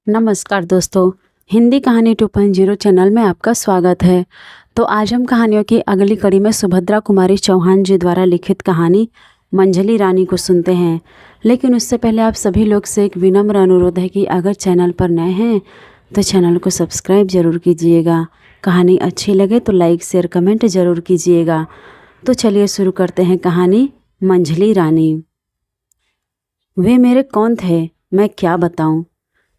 नमस्कार दोस्तों, हिंदी कहानी 2.0 चैनल में आपका स्वागत है। तो आज हम कहानियों की अगली कड़ी में सुभद्रा कुमारी चौहान जी द्वारा लिखित कहानी मंझली रानी को सुनते हैं। लेकिन उससे पहले आप सभी लोग से एक विनम्र अनुरोध है कि अगर चैनल पर नए हैं तो चैनल को सब्सक्राइब ज़रूर कीजिएगा। कहानी अच्छी लगे तो लाइक शेयर कमेंट ज़रूर कीजिएगा। तो चलिए शुरू करते हैं कहानी मंझली रानी। वे मेरे कौन थे, मैं क्या बताऊं।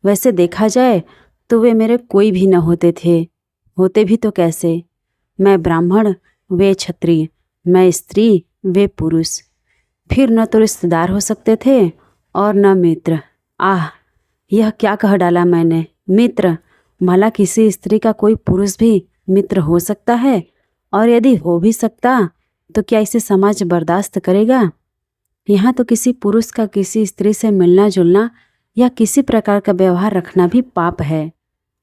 वैसे देखा जाए तो वे मेरे कोई भी न होते थे। होते भी तो कैसे। मैं ब्राह्मण, वे क्षत्रिय, मैं स्त्री, वे पुरुष। फिर न तो रिश्तेदार हो सकते थे और न मित्र। आह, यह क्या कह डाला मैंने, मित्र। भला किसी स्त्री का कोई पुरुष भी मित्र हो सकता है? और यदि हो भी सकता तो क्या इसे समाज बर्दाश्त करेगा? यहाँ तो किसी पुरुष का किसी स्त्री से मिलना जुलना या किसी प्रकार का व्यवहार रखना भी पाप है।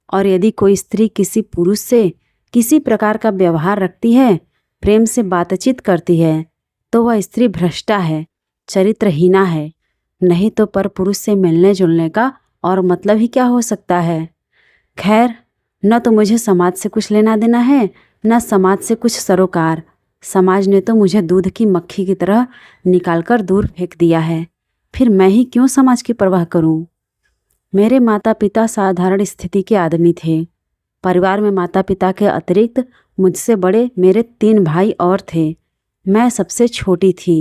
और यदि कोई स्त्री किसी पुरुष से किसी प्रकार का व्यवहार रखती है, प्रेम से बातचीत करती है, तो वह स्त्री भ्रष्टा है, चरित्रहीना है। नहीं तो पर पुरुष से मिलने जुलने का और मतलब ही क्या हो सकता है। खैर, न तो मुझे समाज से कुछ लेना देना है, न समाज से कुछ सरोकार। समाज ने तो मुझे दूध की मक्खी की तरह निकालकर दूर फेंक दिया है। फिर मैं ही क्यों समाज की परवाह करूं? मेरे माता पिता साधारण स्थिति के आदमी थे। परिवार में माता पिता के अतिरिक्त मुझसे बड़े मेरे 3 भाई और थे। मैं सबसे छोटी थी।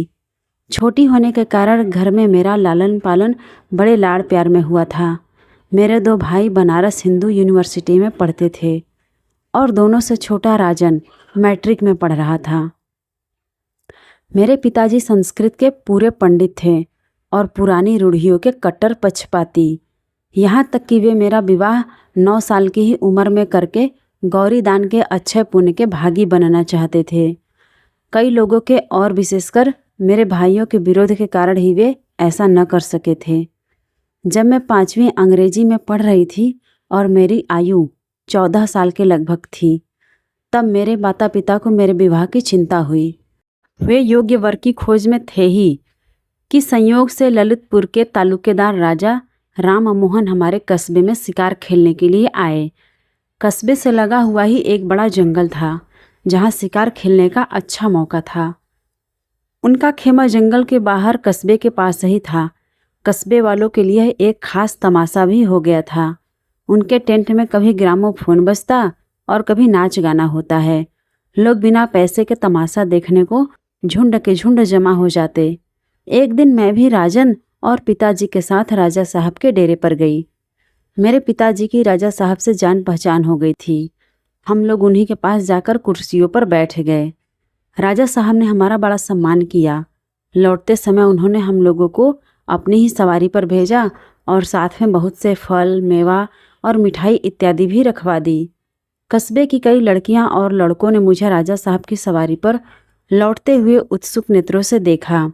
छोटी होने के कारण घर में मेरा लालन पालन बड़े लाड़ प्यार में हुआ था। मेरे 2 भाई बनारस हिंदू यूनिवर्सिटी में पढ़ते थे और दोनों से छोटा राजन मैट्रिक में पढ़ रहा था। मेरे पिताजी संस्कृत के पूरे पंडित थे और पुरानी रूढ़ियों के कट्टर पक्षपाती। यहाँ तक कि वे मेरा विवाह 9 साल की ही उम्र में करके गौरी दान के अच्छे पुण्य के भागी बनना चाहते थे। कई लोगों के और विशेषकर मेरे भाइयों के विरोध के कारण ही वे ऐसा न कर सके थे। जब मैं 5वीं अंग्रेजी में पढ़ रही थी और मेरी आयु 14 साल के लगभग थी, तब मेरे माता पिता को मेरे विवाह की चिंता हुई। वे योग्य वर की खोज में थे ही कि संयोग से ललितपुर के तालुकेदार राजा राम मोहन हमारे कस्बे में शिकार खेलने के लिए आए। कस्बे से लगा हुआ ही एक बड़ा जंगल था जहाँ शिकार खेलने का अच्छा मौका था। उनका खेमा जंगल के बाहर कस्बे के पास ही था। कस्बे वालों के लिए एक खास तमाशा भी हो गया था। उनके टेंट में कभी ग्रामोफोन बजता और कभी नाच गाना होता है। लोग बिना पैसे के तमाशा देखने को झुंड के झुंड जमा हो जाते। एक दिन मैं भी राजन और पिताजी के साथ राजा साहब के डेरे पर गई। मेरे पिताजी की राजा साहब से जान पहचान हो गई थी। हम लोग उन्हीं के पास जाकर कुर्सियों पर बैठ गए। राजा साहब ने हमारा बड़ा सम्मान किया। लौटते समय उन्होंने हम लोगों को अपनी ही सवारी पर भेजा और साथ में बहुत से फल, मेवा और मिठाई इत्यादि भी रखवा दी। कस्बे की कई लड़कियां और लड़कों ने मुझे राजा साहब की सवारी पर लौटते हुए उत्सुक नेत्रों से देखा,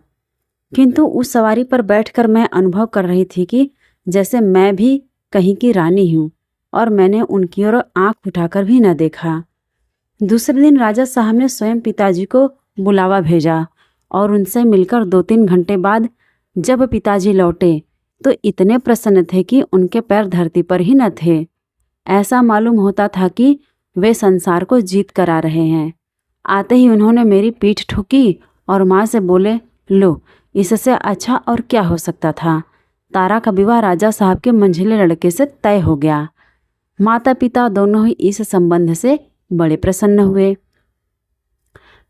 किंतु उस सवारी पर बैठकर मैं अनुभव कर रही थी कि जैसे मैं भी कहीं की रानी हूँ और मैंने उनकी ओर आंख उठाकर भी न देखा। दूसरे दिन राजा साहब ने स्वयं पिताजी को बुलावा भेजा और उनसे मिलकर 2-3 घंटे बाद जब पिताजी लौटे तो इतने प्रसन्न थे कि उनके पैर धरती पर ही न थे। ऐसा मालूम होता था कि वे संसार को जीत कर आ रहे हैं। आते ही उन्होंने मेरी पीठ ठोकी और माँ से बोले, लो, इससे अच्छा और क्या हो सकता था। तारा का विवाह राजा साहब के मंझले लड़के से तय हो गया। माता पिता दोनों ही इस संबंध से बड़े प्रसन्न हुए।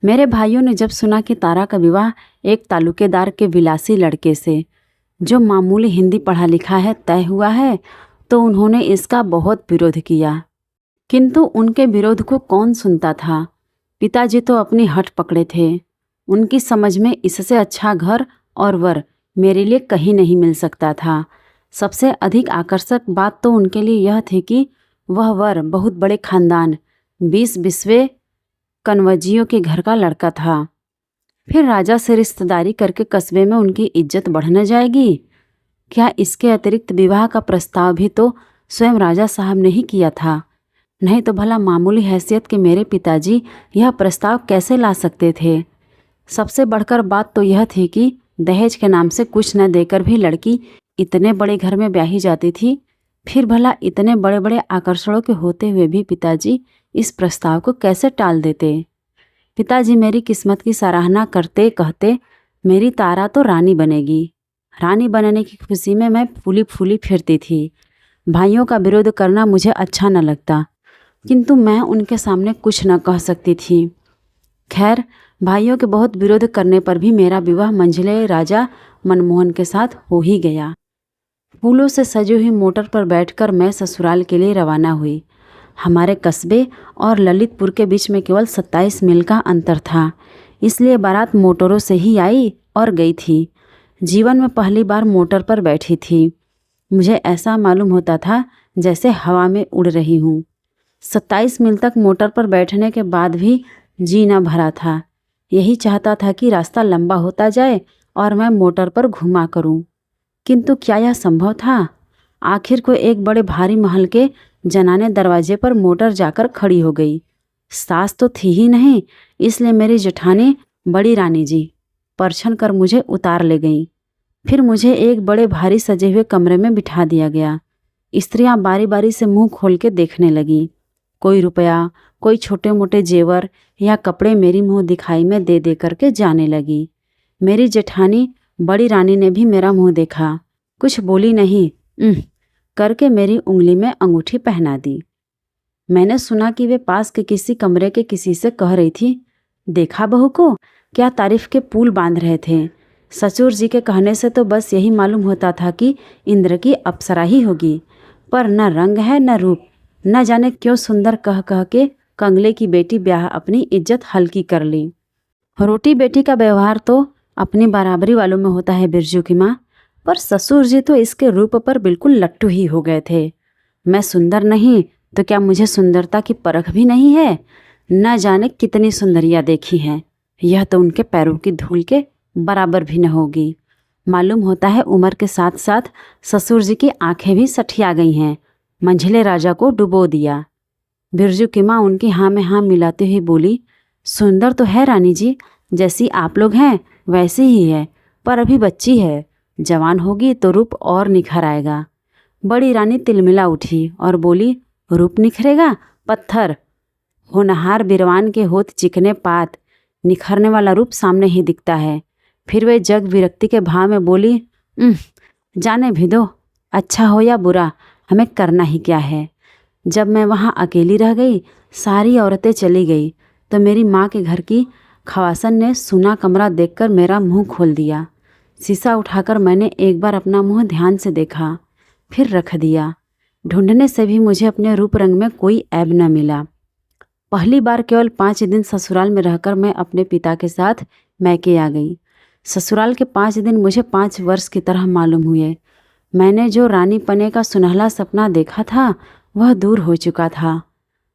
मेरे भाइयों ने जब सुना कि तारा का विवाह एक तालुकेदार के विलासी लड़के से, जो मामूली हिंदी पढ़ा लिखा है, तय हुआ है, तो उन्होंने इसका बहुत विरोध किया। किंतु उनके विरोध को कौन सुनता था। पिताजी तो अपनी हठ पकड़े थे। उनकी समझ में इससे अच्छा घर और वर मेरे लिए कहीं नहीं मिल सकता था। सबसे अधिक आकर्षक बात तो उनके लिए यह थी कि वह वर बहुत बड़े खानदान 20 कन्वजियों के घर का लड़का था। फिर राजा से रिश्तेदारी करके कस्बे में उनकी इज्जत बढ़ न जाएगी क्या? इसके अतिरिक्त विवाह का प्रस्ताव भी तो स्वयं राजा साहब ने ही किया था। नहीं तो भला मामूली हैसियत के मेरे पिताजी यह प्रस्ताव कैसे ला सकते थे। सबसे बढ़कर बात तो यह थी कि दहेज के नाम से कुछ न देकर भी लड़की इतने बड़े घर में ब्याही जाती थी फिर भला इतने बड़े बड़े आकर्षणों के होते हुए भी पिताजी इस प्रस्ताव को कैसे टाल देते। पिताजी मेरी किस्मत की सराहना करते कहते, मेरी तारा तो रानी बनेगी। रानी बनने की खुशी में मैं फूली फूली फिरती थी। भाइयों का विरोध करना मुझे अच्छा न लगता, किंतु मैं उनके सामने कुछ न कह सकती थी। खैर, भाइयों के बहुत विरोध करने पर भी मेरा विवाह मंझले राजा मनमोहन के साथ हो ही गया। फूलों से सजी हुई मोटर पर बैठकर मैं ससुराल के लिए रवाना हुई। हमारे कस्बे और ललितपुर के बीच में केवल 27 मील का अंतर था, इसलिए बारात मोटरों से ही आई और गई थी। जीवन में पहली बार मोटर पर बैठी थी। मुझे ऐसा मालूम होता था जैसे हवा में उड़ रही हूँ। 27 मील तक मोटर पर बैठने के बाद भी जी न भरा था। यही चाहता था कि रास्ता लंबा होता जाए और मैं मोटर पर घूमा करूं। किंतु क्या यह संभव था? आखिर को एक बड़े भारी महल के जनाने दरवाजे पर मोटर जाकर खड़ी हो गई। सास तो थी ही नहीं, इसलिए मेरी जेठानी बड़ी रानी जी परछन कर मुझे उतार ले गईं। फिर मुझे एक बड़े भारी सजे हुए कमरे में बिठा दिया गया। स्त्रियां बारी बारी से मुंह खोल के देखने लगीं। कोई रुपया, कोई छोटे मोटे जेवर या कपड़े मेरी मुंह दिखाई में दे दे करके जाने लगी। मेरी जेठानी बड़ी रानी ने भी मेरा मुंह देखा, कुछ बोली नहीं, करके मेरी उंगली में अंगूठी पहना दी। मैंने सुना कि वे पास के किसी कमरे के किसी से कह रही थी, देखा बहू को, क्या तारीफ के पुल बांध रहे थे। ससुर जी के कहने से तो बस यही मालूम होता था कि इंद्र की अप्सरा ही होगी, पर न रंग है न रूप, न जाने क्यों सुंदर कह कह के कंगले की बेटी ब्याह अपनी इज्जत हल्की कर ली। रोटी बेटी का व्यवहार तो अपनी बराबरी वालों में होता है बिरजू की माँ, पर ससुर जी तो इसके रूप पर बिल्कुल लट्टू ही हो गए थे। मैं सुंदर नहीं तो क्या मुझे सुंदरता की परख भी नहीं है? न जाने कितनी सुंदरियाँ देखी हैं, यह तो उनके पैरों की धूल के बराबर भी न होगी। मालूम होता है उम्र के साथ साथ ससुर जी की आंखें भी सठिया गई हैं। मंझले राजा को डुबो दिया। बिरजू की माँ उनकी हाँ में हाँ मिलाते हुए बोली, सुंदर तो है रानी जी, जैसी आप लोग हैं वैसी ही है, पर अभी बच्ची है, जवान होगी तो रूप और निखर आएगा। बड़ी रानी तिलमिला उठी और बोली, रूप निखरेगा? पत्थर होनहार बिरवान के होत चिकने पात, निखरने वाला रूप सामने ही दिखता है। फिर वे जग विरक्ति के भाव में बोली, जाने भी दो, अच्छा हो या बुरा, हमें करना ही क्या है। जब मैं वहाँ अकेली रह गई, सारी औरतें चली गई, तो मेरी माँ के घर की खवासन ने सूना कमरा देखकर मेरा मुंह खोल दिया। शीशा उठाकर मैंने एक बार अपना मुंह ध्यान से देखा, फिर रख दिया। ढूंढने से भी मुझे अपने रूप रंग में कोई ऐब न मिला। पहली बार केवल 5 दिन ससुराल में रहकर मैं अपने पिता के साथ मैके आ गई। ससुराल के 5 दिन मुझे 5 वर्ष की तरह मालूम हुए। मैंने जो रानी पने का सुनहला सपना देखा था वह दूर हो चुका था।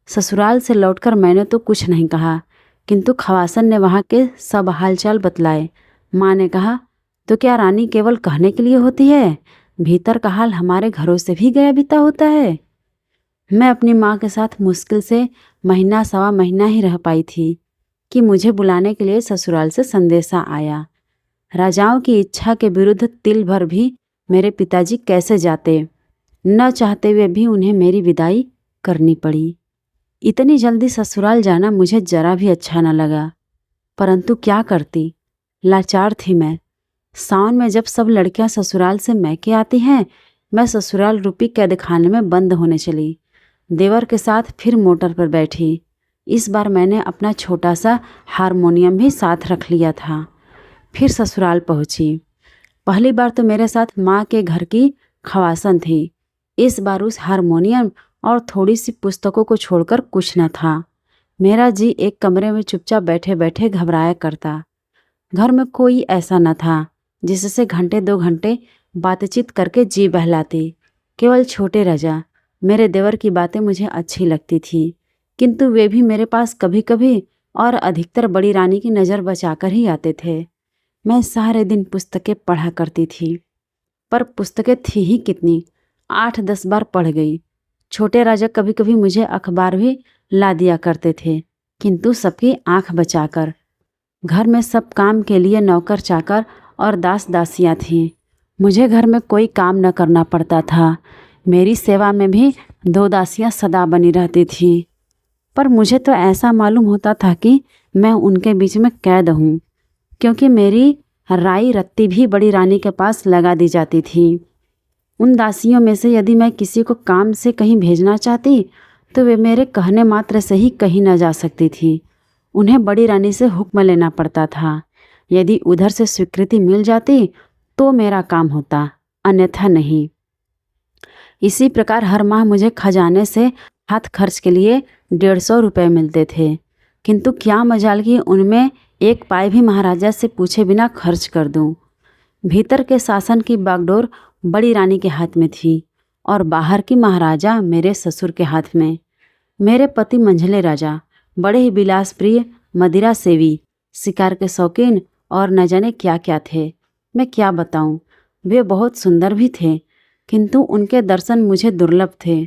ससुराल से लौटकर मैंने तो कुछ नहीं कहा, किंतु खवासन ने वहाँ के सब हालचाल बतलाए। माँ ने कहा, तो क्या रानी केवल कहने के लिए होती है? भीतर का हाल हमारे घरों से भी गया बीता होता है। मैं अपनी माँ के साथ मुश्किल से महीना सवा महीना ही रह पाई थी कि मुझे बुलाने के लिए ससुराल से संदेशा आया। राजाओं की इच्छा के विरुद्ध तिल भर भी मेरे पिताजी कैसे जाते, न चाहते हुए भी उन्हें मेरी विदाई करनी पड़ी। इतनी जल्दी ससुराल जाना मुझे जरा भी अच्छा न लगा, परंतु क्या करती, लाचार थी मैं। सावन में जब सब लड़कियां ससुराल से मैके आती हैं, मैं ससुराल रूपी कैदखाने में बंद होने चली। देवर के साथ फिर मोटर पर बैठी। इस बार मैंने अपना छोटा सा हारमोनियम भी साथ रख लिया था। फिर ससुराल पहुंची। पहली बार तो मेरे साथ माँ के घर की खवासन थी। इस बार उस हारमोनियम और थोड़ी सी पुस्तकों को छोड़कर कुछ न था। मेरा जी एक कमरे में चुपचाप बैठे बैठे घबराया करता। घर में कोई ऐसा न था जिससे घंटे 2 घंटे बातचीत करके जी बहलाती। केवल छोटे राजा, मेरे देवर की बातें मुझे अच्छी लगती थी, किंतु वे भी मेरे पास कभी कभी और अधिकतर बड़ी रानी की नज़र बचाकर ही आते थे। मैं सारे दिन पुस्तकें पढ़ा करती थी, पर पुस्तकें थी ही कितनी, 8-10 बार पढ़ गई। छोटे राजा कभी कभी मुझे अखबार भी ला दिया करते थे, किंतु सबकी आंख बचाकर। घर में सब काम के लिए नौकर चाकर और दास दासियाँ थीं। मुझे घर में कोई काम न करना पड़ता था। मेरी सेवा में भी 2 दासियां सदा बनी रहती थीं, पर मुझे तो ऐसा मालूम होता था कि मैं उनके बीच में कैद हूँ, क्योंकि मेरी राई रत्ती भी बड़ी रानी के पास लगा दी जाती थी। उन दासियों में से यदि मैं किसी को काम से कहीं भेजना चाहती तो वे मेरे कहने मात्र से ही कहीं न जा सकती थी। उन्हें बड़ी रानी से हुक्म लेना पड़ता था। यदि उधर से स्वीकृति मिल जाती तो मेरा काम होता, अन्यथा नहीं। इसी प्रकार हर माह मुझे खजाने से हाथ खर्च के लिए 150 रुपये मिलते थे, किंतु क्या मजाल कि उनमें एक पाई भी महाराजा से पूछे बिना खर्च कर दूं। भीतर के शासन की बागडोर बड़ी रानी के हाथ में थी और बाहर की महाराजा मेरे ससुर के हाथ में। मेरे पति मंझले राजा बड़े ही विलासप्रिय, मदिरा सेवी, शिकार के शौकीन और न जाने क्या क्या थे। मैं क्या बताऊं, वे बहुत सुंदर भी थे, किंतु उनके दर्शन मुझे दुर्लभ थे।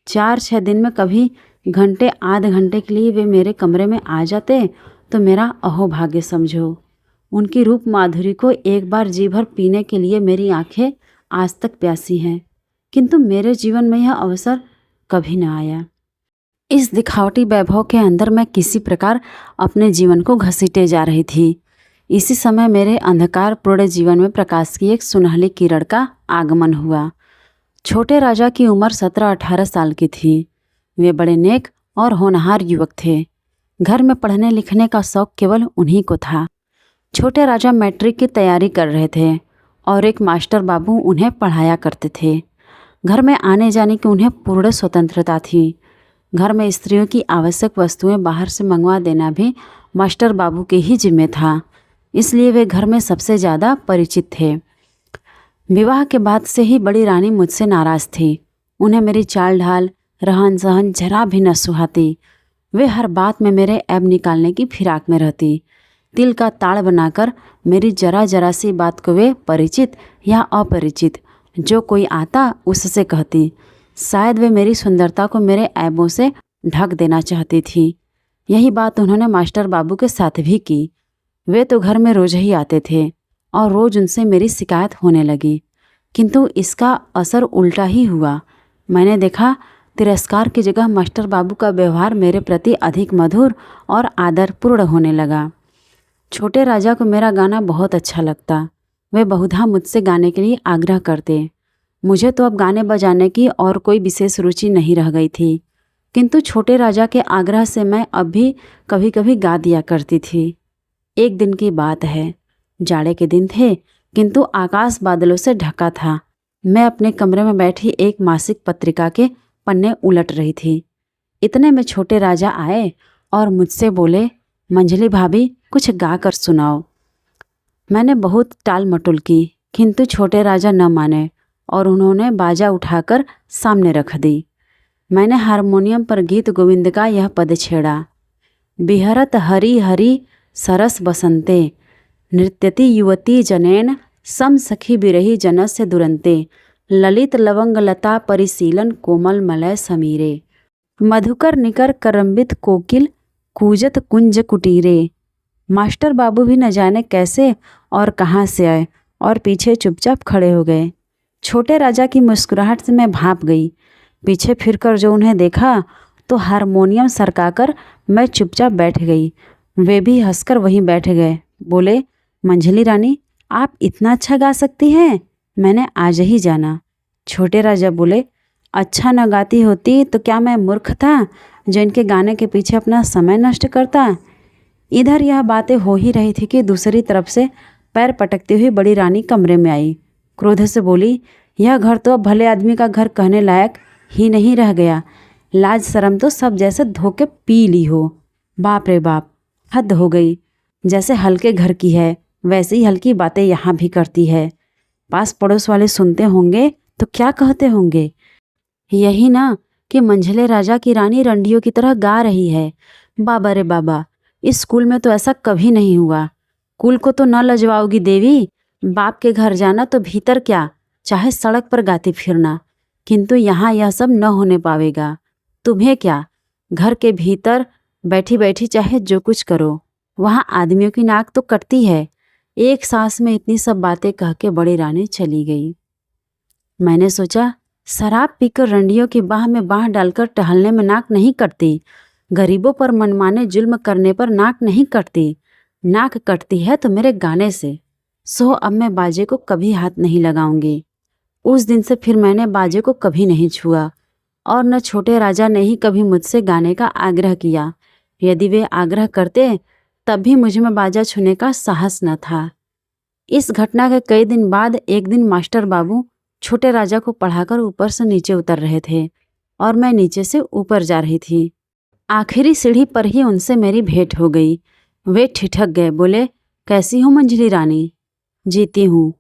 4-6 दिन में कभी घंटे आध घंटे के लिए वे मेरे कमरे में आ जाते तो मेरा अहोभाग्य समझो। उनकी रूप माधुरी को एक बार जी भर पीने के लिए मेरी आंखें आज तक प्यासी हैं, किंतु मेरे जीवन में यह अवसर कभी न आया। इस दिखावटी वैभव के अंदर मैं किसी प्रकार अपने जीवन को घसीटे जा रही थी। इसी समय मेरे अंधकारपूर्ण जीवन में प्रकाश की एक सुनहली किरण का आगमन हुआ। छोटे राजा की उम्र 17-18 साल की थी। वे बड़े नेक और होनहार युवक थे। घर में पढ़ने लिखने का शौक केवल उन्हीं को था। छोटे राजा मैट्रिक की तैयारी कर रहे थे और एक मास्टर बाबू उन्हें पढ़ाया करते थे। घर में आने जाने की उन्हें पूर्ण स्वतंत्रता थी। घर में स्त्रियों की आवश्यक वस्तुएं बाहर से मंगवा देना भी मास्टर बाबू के ही जिम्मे था, इसलिए वे घर में सबसे ज़्यादा परिचित थे। विवाह के बाद से ही बड़ी रानी मुझसे नाराज़ थी। उन्हें मेरी चाल ढाल, रहन सहन जरा भी न सुहाती। वे हर बात में मेरे ऐब निकालने की फिराक में रहती। तिल का ताड़ बनाकर मेरी जरा जरा सी बात को वे परिचित या अपरिचित जो कोई आता उससे कहती। शायद वे मेरी सुंदरता को मेरे ऐबों से ढक देना चाहती थी। यही बात उन्होंने मास्टर बाबू के साथ भी की। वे तो घर में रोज ही आते थे और रोज उनसे मेरी शिकायत होने लगी, किंतु इसका असर उल्टा ही हुआ। मैंने देखा तिरस्कार की जगह मास्टर बाबू का व्यवहार मेरे प्रति अधिक मधुर और आदरपूर्ण होने लगा। छोटे राजा को मेरा गाना बहुत अच्छा लगता। वे बहुधा मुझसे गाने के लिए आग्रह करते। मुझे तो अब गाने बजाने की और कोई विशेष रुचि नहीं रह गई थी, किंतु छोटे राजा के आग्रह से मैं अब भी कभी कभी गा दिया करती थी। एक दिन की बात है, जाड़े के दिन थे, किंतु आकाश बादलों से ढका था। मैं अपने कमरे में बैठी एक मासिक पत्रिका के पन्ने उलट रही थी। इतने में छोटे राजा आए और मुझसे बोले, मंझली भाभी कुछ गा कर सुनाओ। मैंने बहुत टाल मटोल की, किंतु छोटे राजा न माने और उन्होंने बाजा उठाकर सामने रख दी। मैंने हारमोनियम पर गीत गोविंद का यह पद छेड़ा। बिहरत हरि हरि सरस बसंते, नृत्यति युवती जनेन सम सखी बिरही जनस्य दुरंते, ललित लवंग लता परिशीलन कोमल मलय समीरे, मधुकर निकर करम्बित कोकिल कूजत कुंज कुटीरे। मास्टर बाबू भी न जाने कैसे और कहाँ से आए और पीछे चुपचाप खड़े हो गए। छोटे राजा की मुस्कुराहट से मैं भाप गई। पीछे फिरकर जो उन्हें देखा तो हारमोनियम सरकाकर मैं चुपचाप बैठ गई। वे भी हंसकर वहीं बैठ गए। बोले, मंझली रानी आप इतना अच्छा गा सकती हैं, मैंने आज ही जाना। छोटे राजा बोले, अच्छा न गाती होती तो क्या मैं मूर्ख था जो इनके गाने के पीछे अपना समय नष्ट करता। इधर यह बातें हो ही रही थी कि दूसरी तरफ से पैर पटकती हुई बड़ी रानी कमरे में आई। क्रोध से बोली, यह घर तो अब भले आदमी का घर कहने लायक ही नहीं रह गया। लाज शर्म तो सब जैसे धोके पी ली हो। बाप रे बाप, हद हो गई। जैसे हल्के घर की है वैसे ही हल्की बातें यहाँ भी करती है। पास पड़ोस वाले सुनते होंगे तो क्या कहते होंगे, यही ना कि मंझले राजा की रानी रंडियों की तरह गा रही है। बाबा रे बाबा, इस स्कूल में तो ऐसा कभी नहीं हुआ। कुल को तो न लजवाओगी देवी। बाप के घर जाना तो भीतर क्या, चाहे सड़क पर गाती फिरना, किंतु यहाँ यह सब न होने पावेगा। तुम्हें क्या, घर के भीतर बैठी बैठी चाहे जो कुछ करो, वहाँ आदमियों की नाक तो कटती है। एक सांस में इतनी सब बातें कह के बड़ी रानी चली गई। मैंने सोचा शराब पीकर रंडियों की बाह में बाह डालकर टहलने में नाक नहीं कटती, गरीबों पर मनमाने जुल्म करने पर नाक नहीं कटती, नाक कटती है तो मेरे गाने से। सो अब मैं बाजे को कभी हाथ नहीं लगाऊंगी। उस दिन से फिर मैंने बाजे को कभी नहीं छुआ और न छोटे राजा ने ही कभी मुझसे गाने का आग्रह किया। यदि वे आग्रह करते तब भी मुझ में बाजा छूने का साहस न था। इस घटना के कई दिन बाद एक दिन मास्टर बाबू छोटे राजा को पढ़ाकर ऊपर से नीचे उतर रहे थे और मैं नीचे से ऊपर जा रही थी। आखिरी सीढ़ी पर ही उनसे मेरी भेंट हो गई। वे ठिठक गए, बोले, कैसी हो मंझली रानी? जीती हूँ,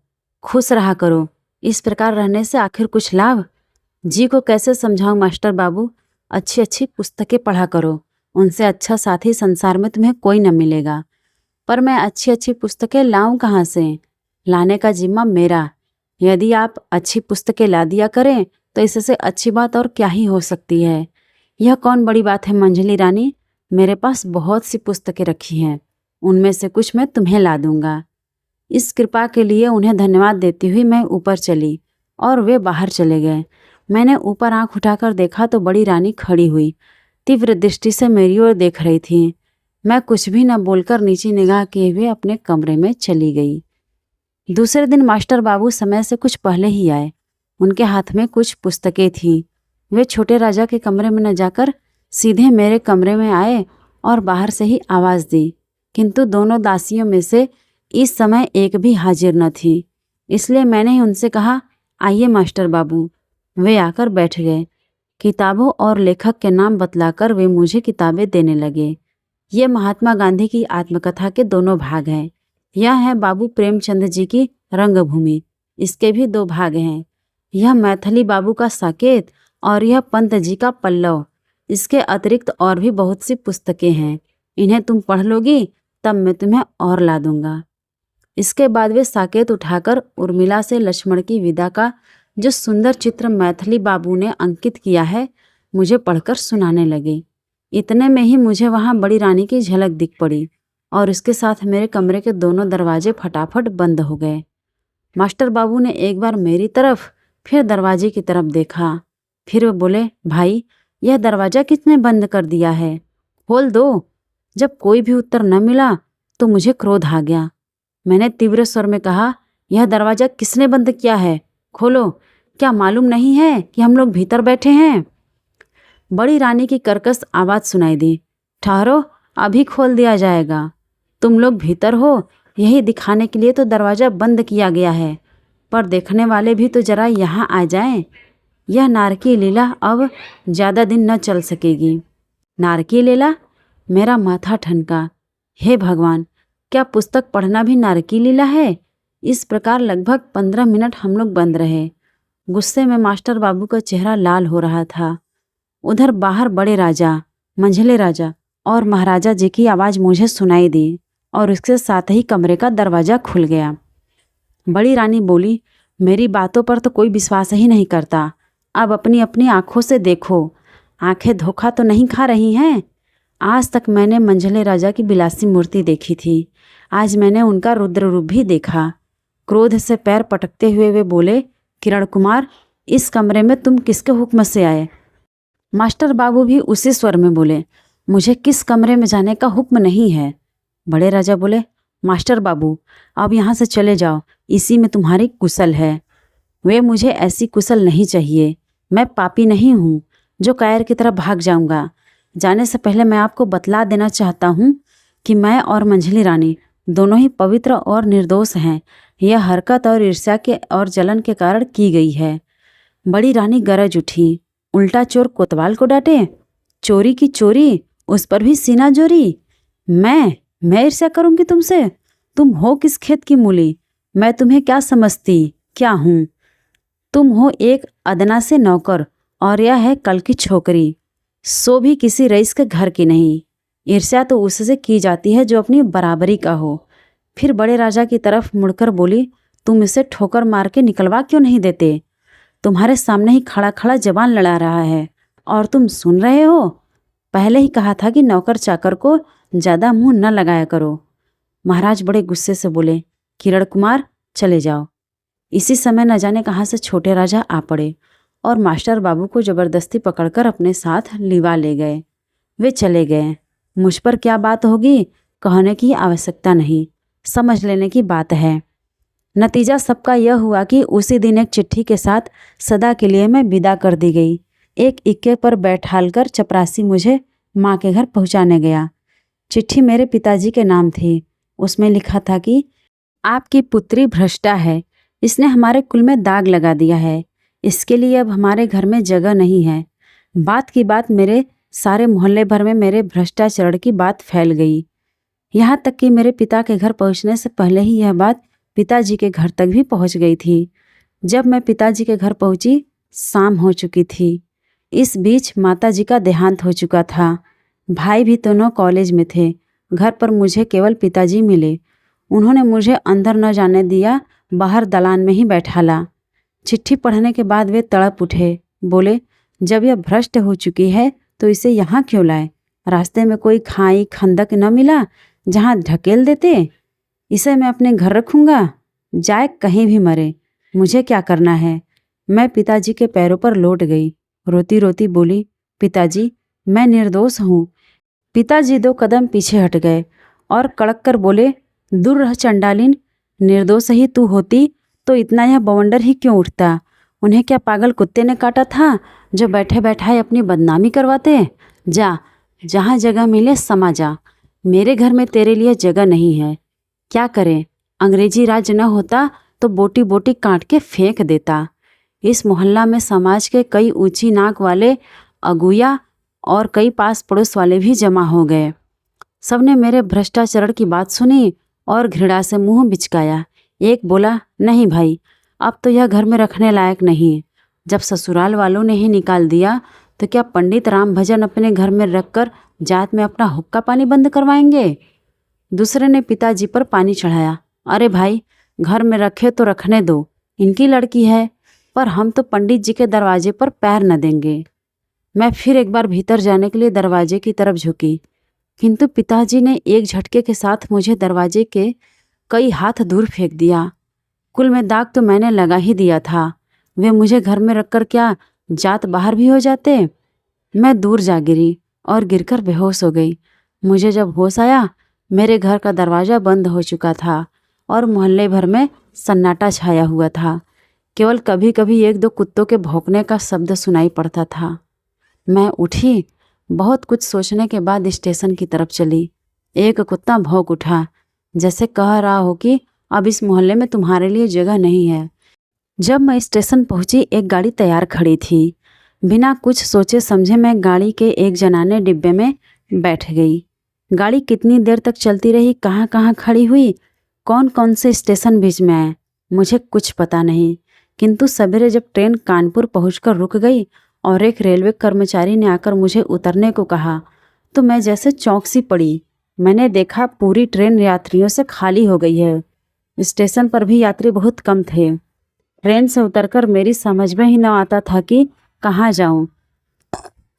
खुश रहा करो। इस प्रकार रहने से आखिर कुछ लाभ? जी को कैसे समझाऊं मास्टर बाबू? अच्छी अच्छी पुस्तकें पढ़ा करो, उनसे अच्छा साथी संसार में तुम्हें कोई न मिलेगा। पर मैं अच्छी अच्छी पुस्तकें लाऊं कहाँ से? लाने का जिम्मा मेरा। यदि आप अच्छी पुस्तकें ला दिया करें तो इससे अच्छी बात और क्या ही हो सकती है। यह कौन बड़ी बात है मंझली रानी, मेरे पास बहुत सी पुस्तकें रखी हैं, उनमें से कुछ मैं तुम्हें ला दूंगा। इस कृपा के लिए उन्हें धन्यवाद देती हुई मैं ऊपर चली और वे बाहर चले गए। मैंने ऊपर आंख उठाकर देखा तो बड़ी रानी खड़ी हुई तीव्र दृष्टि से मेरी ओर देख रही थी। मैं कुछ भी न बोलकर नीचे निगाह किए हुए अपने कमरे में चली गई। दूसरे दिन मास्टर बाबू समय से कुछ पहले ही आए। उनके हाथ में कुछ पुस्तकें थीं। वे छोटे राजा के कमरे में न जाकर सीधे मेरे कमरे में आए और बाहर से ही आवाज़ दी, किंतु दोनों दासियों में से इस समय एक भी हाजिर न थी। इसलिए मैंने ही उनसे कहा, आइए मास्टर बाबू। वे आकर बैठ गए। किताबों और लेखक के नाम बतलाकर वे मुझे किताबें देने लगे। ये महात्मा गांधी की आत्मकथा के दोनों भाग हैं। यह है बाबू प्रेमचंद जी की रंगभूमि, इसके भी 2 भाग हैं। यह मैथिली बाबू का साकेत और यह पंत जी का पल्लव। इसके अतिरिक्त और भी बहुत सी पुस्तकें हैं। इन्हें तुम पढ़ लोगी तब मैं तुम्हें और ला दूंगा। इसके बाद वे साकेत उठाकर उर्मिला से लक्ष्मण की विदा का जो सुंदर चित्र मैथिली बाबू ने अंकित किया है मुझे पढ़कर सुनाने लगे। इतने में ही मुझे वहाँ बड़ी रानी की झलक दिख पड़ी और इसके साथ मेरे कमरे के दोनों दरवाजे फटाफट बंद हो गए। मास्टर बाबू ने एक बार मेरी तरफ फिर दरवाजे की तरफ देखा। फिर वे बोले, भाई यह दरवाज़ा किसने बंद कर दिया है? खोल दो। जब कोई भी उत्तर न मिला तो मुझे क्रोध आ गया। मैंने तीव्र स्वर में कहा, यह दरवाज़ा किसने बंद किया है? खोलो। क्या मालूम नहीं है कि हम लोग भीतर बैठे हैं? बड़ी रानी की कर्कश आवाज़ सुनाई दी, ठहरो, अभी खोल दिया जाएगा। तुम लोग भीतर हो यही दिखाने के लिए तो दरवाज़ा बंद किया गया है, पर देखने वाले भी तो जरा यहाँ आ जाएं। यह नारकी लीला अब ज़्यादा दिन न चल सकेगी। नारकी लीला? मेरा माथा ठनका। हे भगवान, क्या पुस्तक पढ़ना भी नारकी लीला है? इस प्रकार लगभग 15 मिनट हम लोग बंद रहे। गुस्से में मास्टर बाबू का चेहरा लाल हो रहा था। उधर बाहर बड़े राजा, मंझले राजा और महाराजा जी की आवाज़ मुझे सुनाई दी और उसके साथ ही कमरे का दरवाज़ा खुल गया। बड़ी रानी बोली, मेरी बातों पर तो कोई विश्वास ही नहीं करता। अब अपनी अपनी आँखों से देखो। आंखें धोखा तो नहीं खा रही हैं? आज तक मैंने मंझले राजा की बिलासी मूर्ति देखी थी, आज मैंने उनका रुद्र रूप भी देखा। क्रोध से पैर पटकते हुए वे बोले, किरण कुमार, इस कमरे में तुम किसके हुक्म से आए? मास्टर बाबू भी उसी स्वर में बोले, मुझे किस कमरे में जाने का हुक्म नहीं है। बड़े राजा बोले, मास्टर बाबू अब यहाँ से चले जाओ, इसी में तुम्हारी कुशल है। वे मुझे ऐसी कुशल नहीं चाहिए। मैं पापी नहीं हूँ जो कायर की तरह भाग जाऊँगा। जाने से पहले मैं आपको बतला देना चाहता हूँ कि मैं और मंझली रानी दोनों ही पवित्र और निर्दोष हैं। यह हरकत और ईर्ष्या के और जलन के कारण की गई है। बड़ी रानी गरज उठी, उल्टा चोर कोतवाल को डांटे, चोरी की चोरी, उस पर भी सीना जोरी। मैं ईर्ष्या करूँगी तुमसे? तुम हो किस खेत की मूली? मैं तुम्हें क्या समझती क्या हूँ? तुम हो एक अदना से नौकर और यह है कल की छोकरी, सो भी किसी रईस के घर की नहीं। ईर्ष्या तो उससे की जाती है जो अपनी बराबरी का हो। फिर बड़े राजा की तरफ मुड़कर बोली, तुम इसे ठोकर मार के निकलवा क्यों नहीं देते? तुम्हारे सामने ही खड़ा खड़ा जबान लड़ा रहा है और तुम सुन रहे हो। पहले ही कहा था कि नौकर चाकर को ज़्यादा मुंह न लगाया करो। महाराज बड़े गुस्से से बोले, किरण कुमार चले जाओ। इसी समय न जाने कहाँ से छोटे राजा आ पड़े और मास्टर बाबू को ज़बरदस्ती पकड़कर अपने साथ लिवा ले गए। वे चले गए। मुझ पर क्या बात होगी कहने की आवश्यकता नहीं, समझ लेने की बात है। नतीजा सबका यह हुआ कि उसी दिन एक चिट्ठी के साथ सदा के लिए मैं विदा कर दी गई। एक इक्के पर बैठालकर चपरासी मुझे माँ के घर पहुँचाने गया। चिट्ठी मेरे पिताजी के नाम थी। उसमें लिखा था कि आपकी पुत्री भ्रष्टा है, इसने हमारे कुल में दाग लगा दिया है, इसके लिए अब हमारे घर में जगह नहीं है। बात की बात मेरे सारे मोहल्ले भर में मेरे भ्रष्टाचार की बात फैल गई। यहाँ तक कि मेरे पिता के घर पहुँचने से पहले ही यह बात पिताजी के घर तक भी पहुँच गई थी। जब मैं पिताजी के घर पहुँची, शाम हो चुकी थी। इस बीच माताजी का देहांत हो चुका था। भाई भी दोनों कॉलेज में थे। घर पर मुझे केवल पिताजी मिले। उन्होंने मुझे अंदर न जाने दिया, बाहर दालान में ही बैठाला। चिट्ठी पढ़ने के बाद वे तड़प उठे। बोले, जब यह भ्रष्ट हो चुकी है तो इसे यहाँ क्यों लाए? रास्ते में कोई खाई खंदक न मिला जहाँ ढकेल देते? इसे मैं अपने घर रखूँगा, जाए कहीं भी मरे, मुझे क्या करना है? मैं पिताजी के पैरों पर लौट गई। रोती रोती बोली, पिताजी मैं निर्दोष हूँ। पिताजी 2 कदम पीछे हट गए और कड़क कर बोले, दूर रह चंडालिन, निर्दोष ही तू होती तो इतना यह बवंडर ही क्यों उठता? उन्हें क्या पागल कुत्ते ने काटा था जो बैठे बैठाए अपनी बदनामी करवाते? जा, जहाँ जगह मिले समा जा, मेरे घर में तेरे लिए जगह नहीं है। क्या करें, अंग्रेजी राज न होता तो बोटी बोटी काट के फेंक देता। इस मोहल्ला में समाज के कई ऊंची नाक वाले अगुया और कई पास पड़ोस वाले भी जमा हो गए। सबने मेरे भ्रष्टाचार की बात सुनी और घृणा से मुंह बिचकाया। एक बोला, नहीं भाई, अब तो यह घर में रखने लायक नहीं। जब ससुराल वालों ने ही निकाल दिया तो क्या पंडित राम भजन अपने घर में रखकर जात में अपना हुक्का पानी बंद करवाएंगे? दूसरे ने पिताजी पर पानी चढ़ाया। अरे भाई, घर में रखे तो रखने दो, इनकी लड़की है, पर हम तो पंडित जी के दरवाजे पर पैर न देंगे। मैं फिर एक बार भीतर जाने के लिए दरवाजे की तरफ झुकी, किंतु पिताजी ने एक झटके के साथ मुझे दरवाजे के कई हाथ दूर फेंक दिया। कुल में दाग तो मैंने लगा ही दिया था। वे मुझे घर में रखकर क्या जात बाहर भी हो जाते? मैं दूर जा गिरी और गिरकर बेहोश हो गई। मुझे जब होश आया, मेरे घर का दरवाज़ा बंद हो चुका था और मोहल्ले भर में सन्नाटा छाया हुआ था। केवल कभी कभी 1-2 कुत्तों के भौंकने का शब्द सुनाई पड़ता था। मैं उठी, बहुत कुछ सोचने के बाद स्टेशन की तरफ चली। एक कुत्ता भौंक उठा, जैसे कह रहा हो कि अब इस मोहल्ले में तुम्हारे लिए जगह नहीं है। जब मैं स्टेशन पहुंची, एक गाड़ी तैयार खड़ी थी। बिना कुछ सोचे समझे मैं गाड़ी के एक जनाने डिब्बे में बैठ गई। गाड़ी कितनी देर तक चलती रही, कहाँ कहाँ खड़ी हुई, कौन कौन से स्टेशन बीच में आए, मुझे कुछ पता नहीं। किंतु सवेरे जब ट्रेन कानपुर पहुंचकर रुक गई और एक रेलवे कर्मचारी ने आकर मुझे उतरने को कहा तो मैं जैसे चौंक सी पड़ी। मैंने देखा पूरी ट्रेन यात्रियों से खाली हो गई है। स्टेशन पर भी यात्री बहुत कम थे। ट्रेन से उतरकर मेरी समझ में ही न आता था कि कहाँ जाऊं।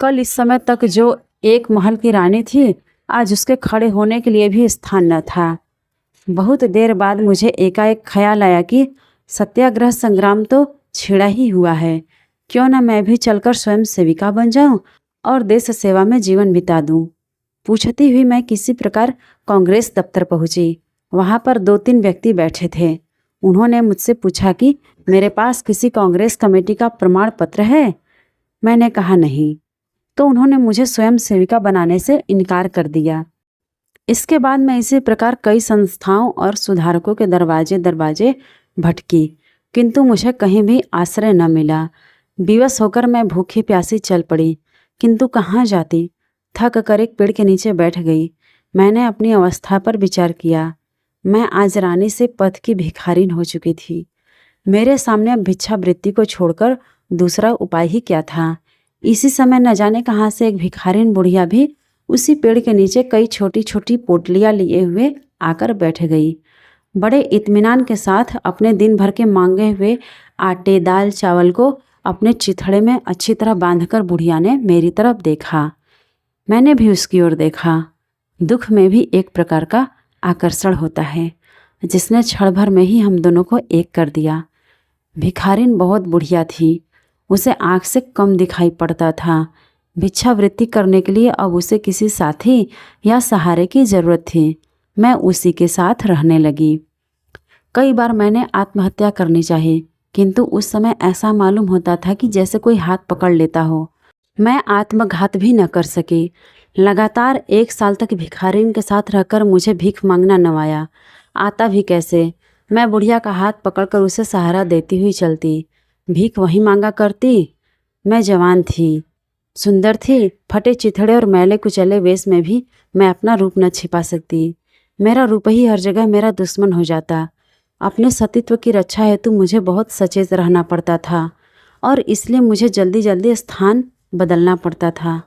कल इस समय तक जो एक महल की रानी थी, आज उसके खड़े होने के लिए भी स्थान न था। बहुत देर बाद मुझे एकाएक ख्याल आया कि सत्याग्रह संग्राम तो छिड़ा ही हुआ है, क्यों न मैं भी चलकर स्वयं सेविका बन जाऊं और देश सेवा में जीवन बिता दूं। पूछती हुई मैं किसी प्रकार कांग्रेस दफ्तर पहुंची। वहां पर 2-3 व्यक्ति बैठे थे। उन्होंने मुझसे पूछा कि मेरे पास किसी कांग्रेस कमेटी का प्रमाण पत्र है? मैंने कहा नहीं, तो उन्होंने मुझे स्वयं सेविका बनाने से इनकार कर दिया। इसके बाद मैं इसी प्रकार कई संस्थाओं और सुधारकों के दरवाजे भटकी, किंतु मुझे कहीं भी आश्रय न मिला। विवश होकर मैं भूखी प्यासी चल पड़ी, किंतु कहाँ जाती। थक कर एक पेड़ के नीचे बैठ गई। मैंने अपनी अवस्था पर विचार किया। मैं आज रानी से पथ की भिखारिन हो चुकी थी। मेरे सामने अब भिक्षावृत्ति को छोड़कर दूसरा उपाय ही क्या था। इसी समय न जाने कहाँ से एक भिखारिन बुढ़िया भी उसी पेड़ के नीचे कई छोटी छोटी पोटलियाँ लिए हुए आकर बैठ गई। बड़े इत्मीनान के साथ अपने दिन भर के मांगे हुए आटे दाल चावल को अपने चिथड़े में अच्छी तरह बांधकर बुढ़िया ने मेरी तरफ देखा। मैंने भी उसकी ओर देखा। दुख में भी एक प्रकार का आकर्षण होता है, जिसने क्षण भर में ही हम दोनों को एक कर दिया। भिखारिन बहुत बुढ़िया थी। उसे आँख से कम दिखाई पड़ता था। भिक्षावृत्ति करने के लिए अब उसे किसी साथी या सहारे की ज़रूरत थी। मैं उसी के साथ रहने लगी। कई बार मैंने आत्महत्या करनी चाहिए, किंतु उस समय ऐसा मालूम होता था कि जैसे कोई हाथ पकड़ लेता हो। मैं आत्मघात भी न कर सकी। लगातार 1 साल तक भिखारिन के साथ रहकर मुझे भीख मांगना न आया। आता भी कैसे? मैं बुढ़िया का हाथ पकड़कर उसे सहारा देती हुई चलती। भीख वहीं मांगा करती। मैं जवान थी, सुंदर थी। फटे चिथड़े और मैले कुचले वेश में भी मैं अपना रूप न छिपा सकती। मेरा रूप ही हर जगह मेरा दुश्मन हो जाता। अपने सतीत्व की रक्षा हेतु मुझे बहुत सचेत रहना पड़ता था और इसलिए मुझे जल्दी जल्दी स्थान बदलना पड़ता था।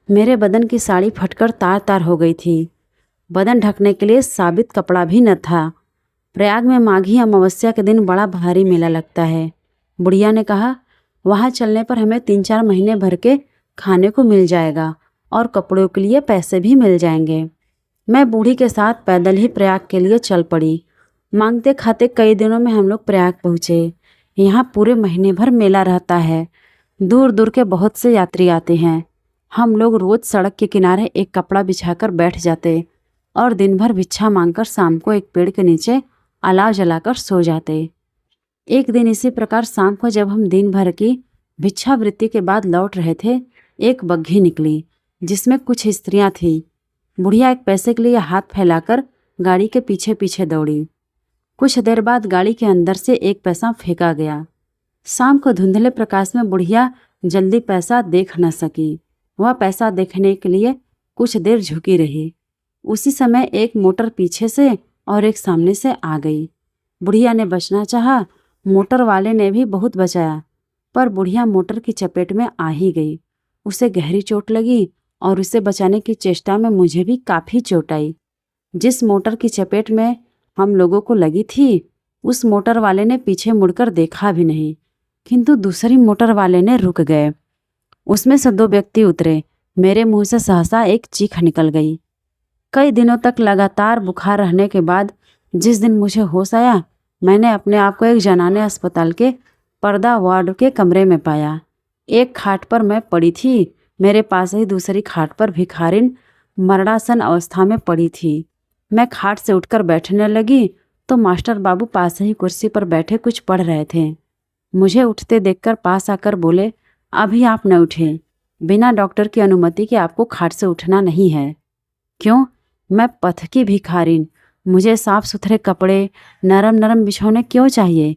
मेरे बदन की साड़ी फटकर तार तार हो गई थी। बदन ढकने के लिए साबित कपड़ा भी न था। प्रयाग में माघी अमावस्या के दिन बड़ा भारी मेला लगता है। बुढ़िया ने कहा, वहाँ चलने पर हमें 3-4 महीने भर के खाने को मिल जाएगा और कपड़ों के लिए पैसे भी मिल जाएंगे। मैं बूढ़ी के साथ पैदल ही प्रयाग के लिए चल पड़ी। मांगते खाते कई दिनों में हम लोग प्रयाग पहुँचे। यहाँ पूरे महीने भर मेला रहता है। दूर दूर के बहुत से यात्री आते हैं। हम लोग रोज सड़क के किनारे एक कपड़ा बिछाकर बैठ जाते और दिन भर भिक्षा मांगकर शाम को एक पेड़ के नीचे अलाव जलाकर सो जाते। एक दिन इसी प्रकार शाम को जब हम दिन भर की भिक्षावृत्ति के बाद लौट रहे थे, एक बग्घी निकली जिसमें कुछ स्त्रियां थीं। बुढ़िया एक पैसे के लिए हाथ फैलाकर गाड़ी के पीछे पीछे दौड़ी। कुछ देर बाद गाड़ी के अंदर से एक पैसा फेंका गया। शाम को धुंधले प्रकाश में बुढ़िया जल्दी पैसा देख न सकी। वह पैसा देखने के लिए कुछ देर झुकी रही। उसी समय एक मोटर पीछे से और एक सामने से आ गई। बुढ़िया ने बचना चाहा। मोटर वाले ने भी बहुत बचाया, पर बुढ़िया मोटर की चपेट में आ ही गई। उसे गहरी चोट लगी और उसे बचाने की चेष्टा में मुझे भी काफ़ी चोट आई। जिस मोटर की चपेट में हम लोगों को लगी थी, उस मोटर वाले ने पीछे मुड़कर देखा भी नहीं, किंतु दूसरी मोटर वाले ने रुक गए। उसमें से 2 व्यक्ति उतरे। मेरे मुंह से सहसा एक चीख निकल गई। कई दिनों तक लगातार बुखार रहने के बाद जिस दिन मुझे होश आया, मैंने अपने आप को एक जनाने अस्पताल के पर्दा वार्ड के कमरे में पाया। एक खाट पर मैं पड़ी थी। मेरे पास ही दूसरी खाट पर भिखारिन मरणासन अवस्था में पड़ी थी। मैं खाट से उठकर बैठने लगी तो मास्टर बाबू पास ही कुर्सी पर बैठे कुछ पढ़ रहे थे। मुझे उठते देखकर पास आकर बोले, अभी आप न उठें। बिना डॉक्टर की अनुमति के आपको खाट से उठना नहीं है। क्यों? मैं पथ की भिखारिन। मुझे साफ सुथरे कपड़े, नरम नरम बिछौने क्यों चाहिए?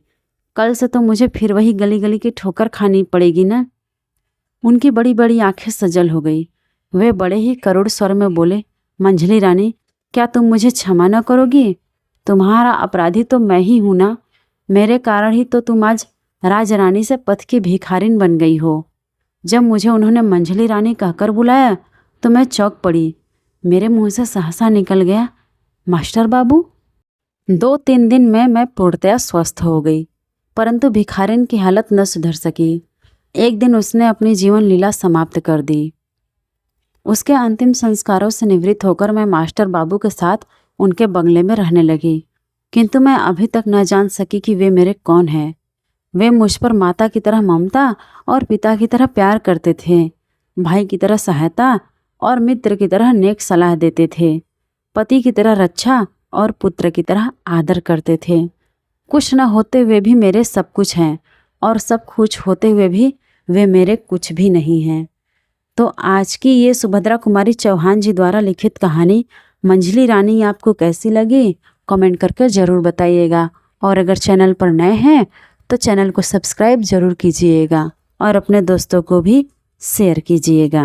कल से तो मुझे फिर वही गली गली की ठोकर खानी पड़ेगी ना। उनकी बड़ी बड़ी आंखें सजल हो गई। वे बड़े ही करुण स्वर में बोले, मंझली रानी, क्या तुम मुझे क्षमा न करोगी? तुम्हारा अपराधी तो मैं ही हूँ ना। मेरे कारण ही तो तुम आज राजरानी से पथ की भिखारिन बन गई हो। जब मुझे उन्होंने मंझली रानी कहकर बुलाया तो मैं चौंक पड़ी। मेरे मुंह से सहसा निकल गया, मास्टर बाबू। 2-3 दिन में मैं पूर्णतया स्वस्थ हो गई, परंतु भिखारिन की हालत न सुधर सकी। एक दिन उसने अपनी जीवन लीला समाप्त कर दी। उसके अंतिम संस्कारों से निवृत्त होकर मैं मास्टर बाबू के साथ उनके बंगले में रहने लगी, किंतु मैं अभी तक न जान सकी कि वे मेरे कौन हैं। वे मुझ पर माता की तरह ममता और पिता की तरह प्यार करते थे, भाई की तरह सहायता और मित्र की तरह नेक सलाह देते थे, पति की तरह रक्षा और पुत्र की तरह आदर करते थे। कुछ न होते हुए भी मेरे सब कुछ हैं और सब कुछ होते हुए भी वे मेरे कुछ भी नहीं हैं। तो आज की ये सुभद्रा कुमारी चौहान जी द्वारा लिखित कहानी मंझली रानी आपको कैसी लगी? कमेंट करके ज़रूर बताइएगा। और अगर चैनल पर नए हैं तो चैनल को सब्सक्राइब ज़रूर कीजिएगा और अपने दोस्तों को भी शेयर कीजिएगा।